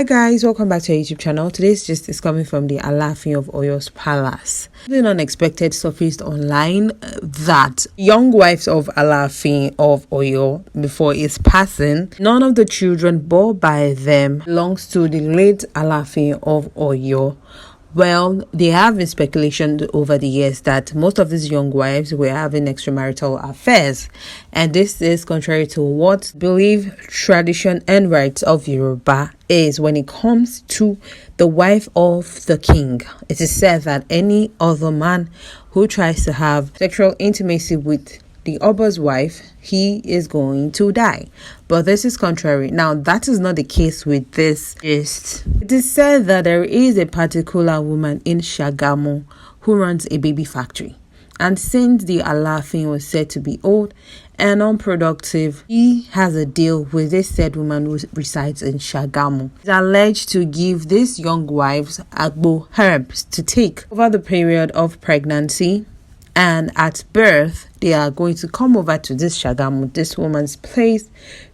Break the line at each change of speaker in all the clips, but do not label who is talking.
Hi guys, welcome back to our YouTube channel. Today's gist is coming from the Alaafin of Oyo's palace. Something unexpected surfaced online that young wives of Alaafin of Oyo, before his passing, none of the children born by them belongs to the late Alaafin of Oyo. Well, there have been speculation over the years that most of these young wives were having extramarital affairs, and this is contrary to what belief, tradition, and rights of Yoruba is when it comes to the wife of the king. It is said that any other man who tries to have sexual intimacy with the Oba's wife, he is going to die. But this is contrary. Now, that is not the case with this gist. It is said that there is a particular woman in Shagamu who runs a baby factory. And since the Alaafin was said to be old and unproductive, he has a deal with this said woman who resides in Shagamu. He's alleged to give these young wives agbo herbs to take over the period of pregnancy, and at birth they are going to come over to this Shagamu, this woman's place,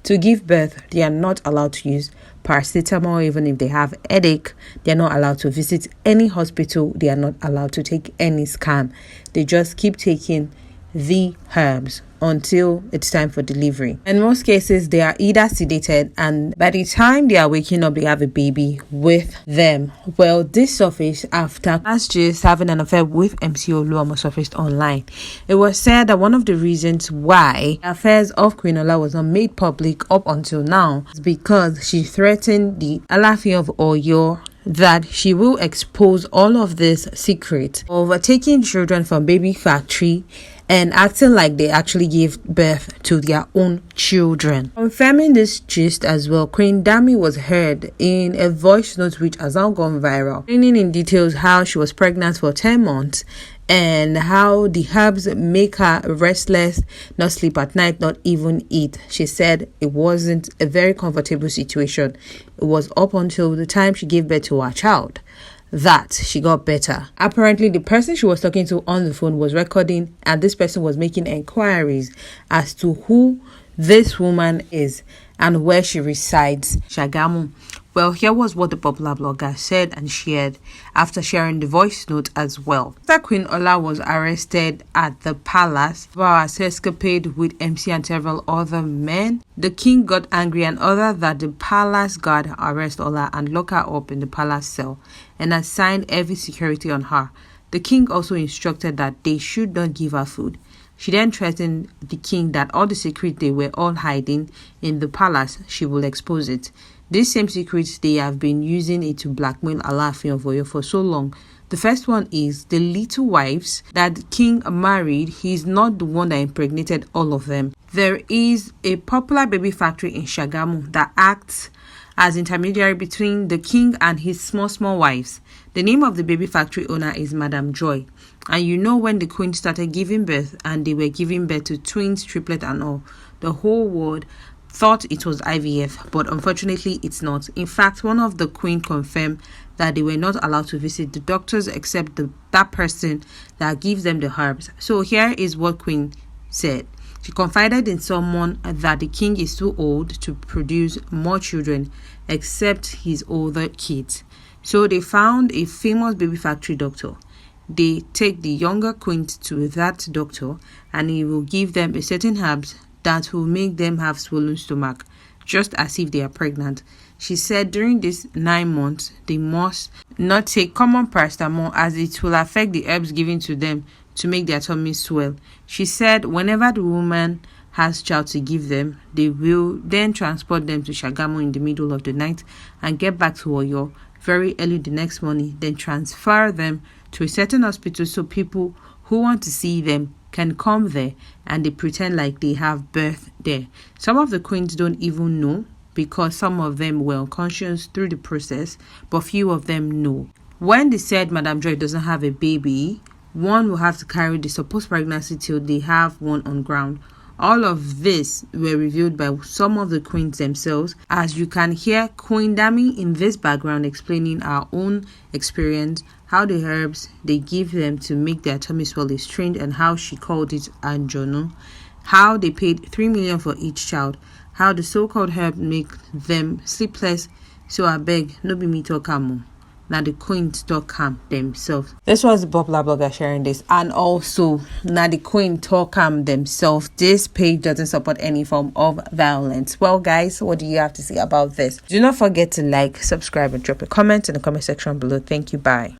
to give birth. They are not allowed to use paracetamol. Even if they have headache, they are not allowed to visit any hospital. They are not allowed to take any scan. They just keep taking the herbs until it's time for delivery. In most cases, they are either sedated, and by the time they are waking up, they have a baby with them. Well, this surfaced after just having an affair with MC Oluomo surfaced online. It was said that one of the reasons why the affairs of Queen Ola was not made public up until now is because she threatened the Alaafin of Oyo that she will expose all of this secret of taking children from baby factory and acting like they actually gave birth to their own children. Confirming this gist as well, Queen Dami was heard in a voice note which has now gone viral, explaining in details how she was pregnant for 10 months and how the herbs make her restless, not sleep at night, not even eat. She said it wasn't a very comfortable situation. It was up until the time she gave birth to her child that she got better. Apparently, the person she was talking to on the phone was recording, and this person was making inquiries as to who this woman is and where she resides, Shagamu. Well, here was what the popular blogger said and shared after sharing the voice note as well. After Queen Ola was arrested at the palace for her escapade with MC and several other men, the king got angry and ordered that the palace guard arrest Ola and lock her up in the palace cell and assigned heavy security on her. The king also instructed that they should not give her food. She then threatened the king that all the secret they were all hiding in the palace, she will expose it. These same secrets, they have been using it to blackmail Alaafin of Oyo for so long. The first one is the little wives that the king married. He's not the one that impregnated all of them. There is a popular baby factory in Shagamu that acts as intermediary between the king and his small wives. The name of the baby factory owner is Madam Joy. And you know, when the queen started giving birth and they were giving birth to twins, triplet and all, the whole world thought it was IVF, but unfortunately it's not. In fact, one of the queen confirmed that they were not allowed to visit the doctors except that person that gives them the herbs. So here is what Queen said. She confided in someone that the king is too old to produce more children except his older kids. So they found a famous baby factory doctor. They take the younger queens to that doctor and he will give them a certain herbs that will make them have swollen stomach, just as if they are pregnant. She said during these 9 months, they must not take common paracetamol as it will affect the herbs given to them to make their tummy swell. She said whenever the woman has child to give them, they will then transport them to Shagamu in the middle of the night and get back to Oyo very early the next morning, then transfer them to a certain hospital so people who want to see them can come there and they pretend like they have birth there. Some of the queens don't even know because some of them were unconscious through the process, but few of them know. When they said Madam Joy doesn't have a baby, one will have to carry the supposed pregnancy till they have one on ground. All of this were revealed by some of the queens themselves, as you can hear Queen Dami in this background explaining our own experience, how the herbs they give them to make their tummy swell is strange, and how she called it anjono, how they paid 3 million for each child, how the so-called herb make them sleepless So I beg, no be me talk am. Now the queens talk am themselves. This was the popular blogger sharing this, and also now the queen talk am themselves. This page doesn't support any form of violence. Well, guys, what do you have to say about this? Do not forget to like, subscribe, and drop a comment in the comment section below. Thank you. Bye.